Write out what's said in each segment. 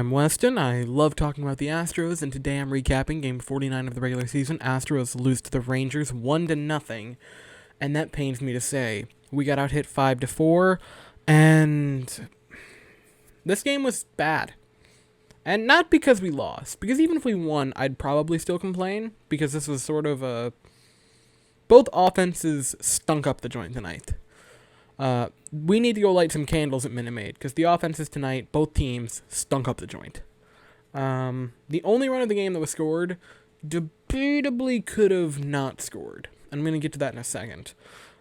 I'm Weston. I love talking about the Astros, and today I'm recapping Game 49 of the regular season. Astros lose to the Rangers 1-0, and that pains me to say. We got out hit 5-4, and this game was bad. And not because we lost, because even if we won, I'd probably still complain, because this was sort of a... Both offenses stunk up the joint tonight. We need to go light some candles at Minute Maid, because the offenses tonight, both teams, stunk up the joint. The only run of the game that was scored debatably could have not scored. I'm going to get to that in a second.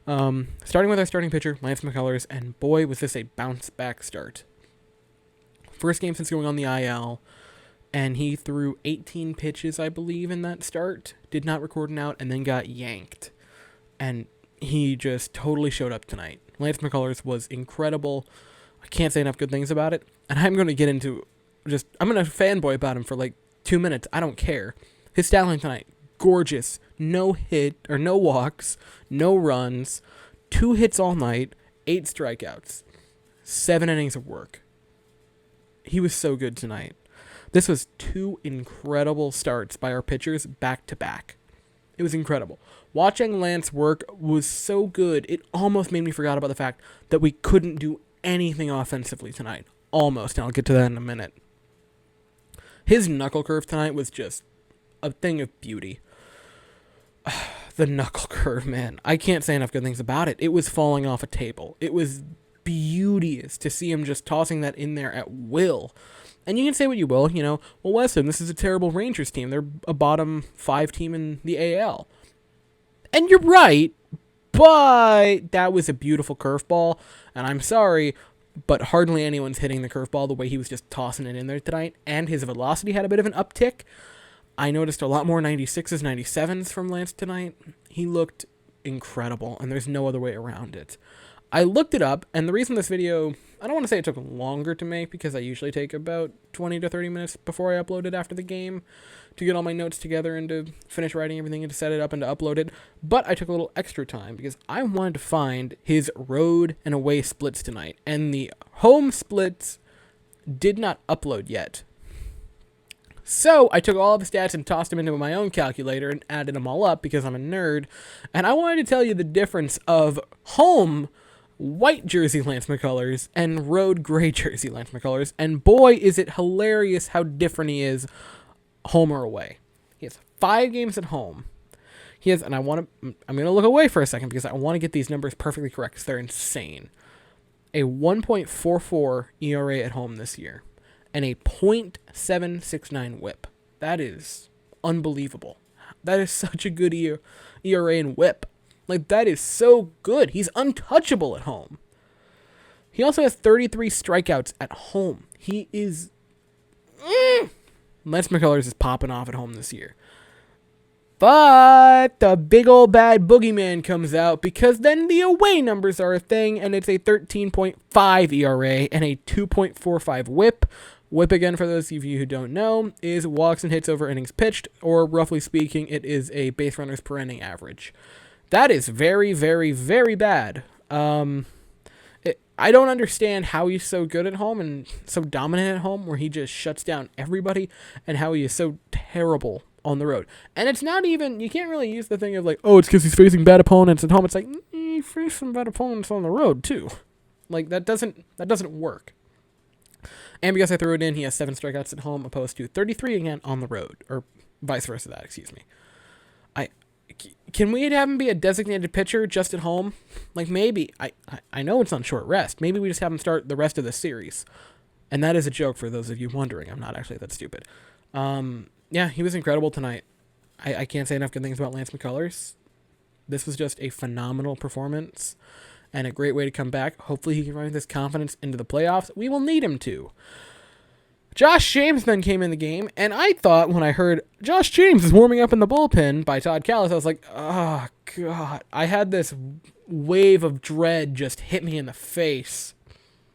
Starting with our starting pitcher, Lance McCullers, and boy, was this a bounce-back start. First game since going on the IL, and he threw 18 pitches, I believe, in that start, did not record an out, and then got yanked. And he just totally showed up tonight. Lance McCullers was incredible. I can't say enough good things about it. And I'm going to get into I'm going to fanboy about him for like 2 minutes. I don't care. His stat line tonight, gorgeous. No walks, no runs, 2 hits all night, 8 strikeouts, 7 innings of work. He was so good tonight. This was 2 incredible starts by our pitchers back to back. It was incredible. Watching Lance work was so good, it almost made me forget about the fact that we couldn't do anything offensively tonight. Almost, and I'll get to that in a minute. His knuckle curve tonight was just a thing of beauty. The knuckle curve, man. I can't say enough good things about it. It was falling off a table. It was beauteous to see him just tossing that in there at will. And you can say what you will, well, Weston, this is a terrible Rangers team. They're a bottom 5 team in the AL. And you're right, but that was a beautiful curveball. And I'm sorry, but hardly anyone's hitting the curveball the way he was just tossing it in there tonight. And his velocity had a bit of an uptick. I noticed a lot more 96s, 97s from Lance tonight. He looked incredible, and there's no other way around it. I looked it up, and the reason this video, I don't want to say it took longer to make, because I usually take about 20 to 30 minutes before I upload it after the game to get all my notes together and to finish writing everything and to set it up and to upload it, but I took a little extra time because I wanted to find his road and away splits tonight, and the home splits did not upload yet. So I took all of the stats and tossed them into my own calculator and added them all up because I'm a nerd, and I wanted to tell you the difference of home white jersey Lance McCullers and road gray jersey Lance McCullers, and boy is it hilarious how different he is home or away. He has 5 games at home. And I'm going to look away for a second because I want to get these numbers perfectly correct because they're insane. A 1.44 ERA at home this year and a .769 whip. That is unbelievable. That is such a good ERA and whip. Like, that is so good. He's untouchable at home. He also has 33 strikeouts at home. He is... Lance McCullers is popping off at home this year. But the big old bad boogeyman comes out because then the away numbers are a thing, and it's a 13.5 ERA and a 2.45 whip. Whip, again, for those of you who don't know, is walks and hits over innings pitched, or roughly speaking, it is a base runners per inning average. That is very, very, very bad. I don't understand how he's so good at home and so dominant at home where he just shuts down everybody, and how he is so terrible on the road. And it's not even, you can't really use the thing of like, oh, it's because he's facing bad opponents at home. It's like, he faced some bad opponents on the road too. Like, that doesn't work. And because I threw it in, he has 7 strikeouts at home opposed to 33 again on the road, or vice versa that, excuse me. Can we have him be a designated pitcher just at home? Like, maybe. I know it's on short rest. Maybe we just have him start the rest of the series. And that is a joke for those of you wondering. I'm not actually that stupid. Yeah, he was incredible tonight. I can't say enough good things about Lance McCullers. This was just a phenomenal performance and a great way to come back. Hopefully he can run this confidence into the playoffs. We will need him to. Josh James then came in the game, and I thought when I heard Josh James is warming up in the bullpen by Todd Callis, I was like, oh, God. I had this wave of dread just hit me in the face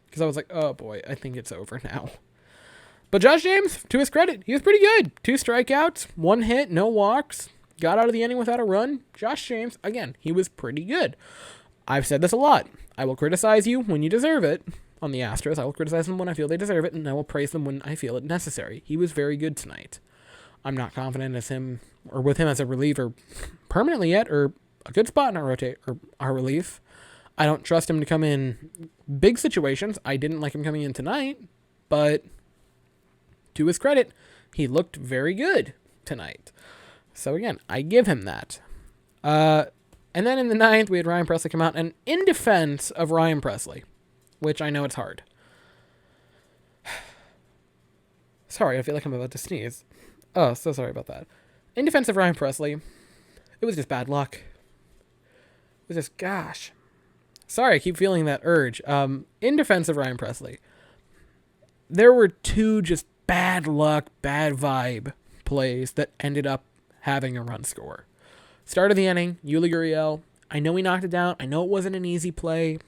because I was like, oh, boy, I think it's over now. But Josh James, to his credit, he was pretty good. 2 strikeouts, 1 hit, no walks, got out of the inning without a run. Josh James, again, he was pretty good. I've said this a lot. I will criticize you when you deserve it, on the Astros. I will criticize them when I feel they deserve it, and I will praise them when I feel it necessary. He was very good tonight. I'm not confident as him or with him as a reliever permanently yet, or a good spot in our relief. I don't trust him to come in big situations. I didn't like him coming in tonight, but to his credit, he looked very good tonight. So again, I give him that. And then in the ninth, we had Ryan Pressley come out, and in defense of Ryan Pressley, which I know it's hard. Sorry, I feel like I'm about to sneeze. Oh, so sorry about that. In defense of Ryan Pressley, it was just bad luck. It was just, gosh. Sorry, I keep feeling that urge. In defense of Ryan Pressley, there were two just bad luck, bad vibe plays that ended up having a run score. Start of the inning, Yuli Gurriel. I know he knocked it down. I know it wasn't an easy play.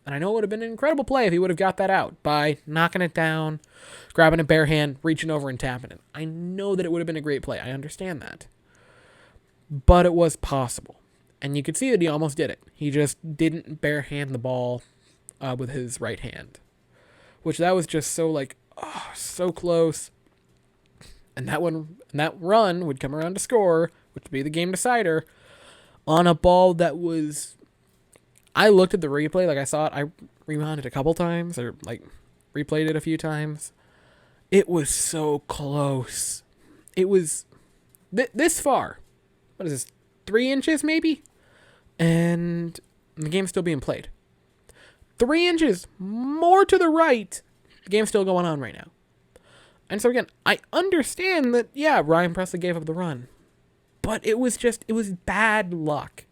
And I know it would have been an incredible play if he would have got that out by knocking it down, grabbing a bare hand, reaching over and tapping it. I know that it would have been a great play. I understand that. But it was possible. And you could see that he almost did it. He just didn't bare hand the ball with his right hand. Which that was just so so close. And that run would come around to score, which would be the game decider, on a ball that was... I looked at the replay, I saw it. I rewound it a couple times, or replayed it a few times. It was so close. It was this far. What is this? 3 inches maybe? And the game's still being played. 3 inches more to the right. The game's still going on right now. And so again, I understand that, yeah, Ryan Pressley gave up the run. But it was bad luck.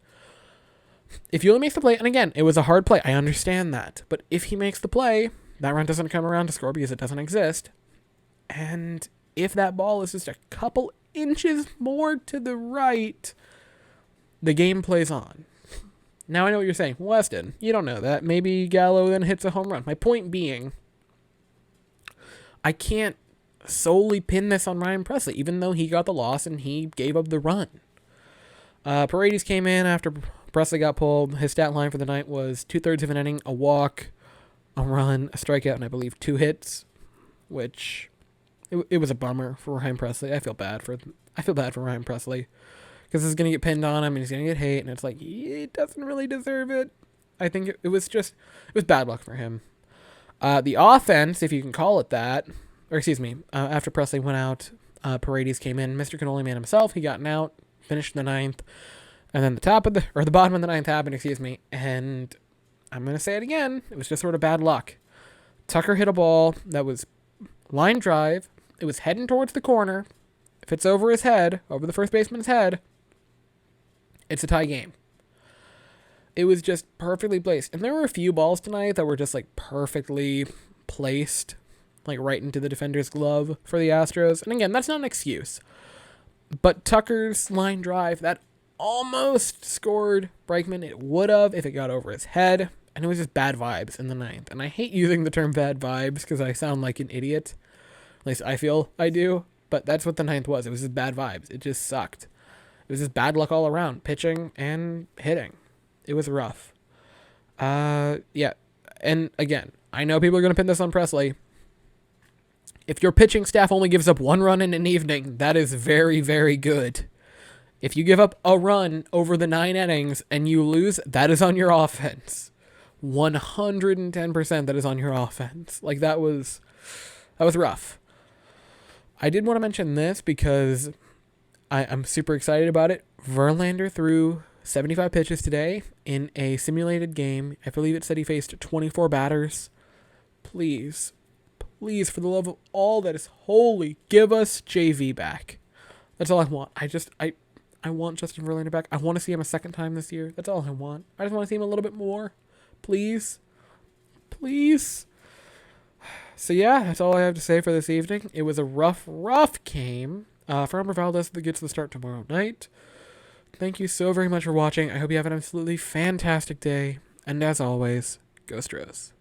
If Yuli makes the play, and again, it was a hard play, I understand that. But if he makes the play, that run doesn't come around to score because it doesn't exist. And if that ball is just a couple inches more to the right, the game plays on. Now I know what you're saying. Weston, you don't know that. Maybe Gallo then hits a home run. My point being, I can't solely pin this on Ryan Pressley, even though he got the loss and he gave up the run. Paredes came in after Pressley got pulled. His stat line for the night was 2/3 of an inning, a walk, a run, a strikeout, and I believe 2 hits, which it was a bummer for Ryan Pressley. I feel bad for Ryan Pressley because he's going to get pinned on him and he's going to get hate, and it's like, he doesn't really deserve it. I think it was bad luck for him. The offense, if you can call it that, or excuse me, after Pressley went out, Paredes came in. Mr. Cannoli Man himself, he got an out, finished the ninth, and then the bottom of the ninth happened, and I'm going to say it again, it was just sort of bad luck. Tucker hit a ball that was line drive. It was heading towards the corner. If it's over his head, over the first baseman's head, it's a tie game. It was just perfectly placed. And there were a few balls tonight that were just perfectly placed, right into the defender's glove for the Astros. And again, that's not an excuse. But Tucker's line drive, that almost scored Breichman. It would have if it got over his head. And it was just bad vibes in the ninth. And I hate using the term bad vibes because I sound like an idiot. At least I feel I do. But that's what the ninth was. It was just bad vibes. It just sucked. It was just bad luck all around, pitching and hitting. It was rough. Yeah. And again, I know people are going to pin this on Pressley. If your pitching staff only gives up 1 run in an evening, that is very, very good. If you give up a run over the 9 innings and you lose, that is on your offense. 110% that is on your offense. That was rough. I did want to mention this because I'm super excited about it. Verlander threw 75 pitches today in a simulated game. I believe it said he faced 24 batters. Please, for the love of all that is holy, give us JV back. That's all I want. I want Justin Verlander back. I want to see him a second time this year. That's all I want. I just want to see him a little bit more. Please. So yeah, that's all I have to say for this evening. It was a rough game. For Valdez that gets the start tomorrow night. Thank you so very much for watching. I hope you have an absolutely fantastic day. And as always, go Astros.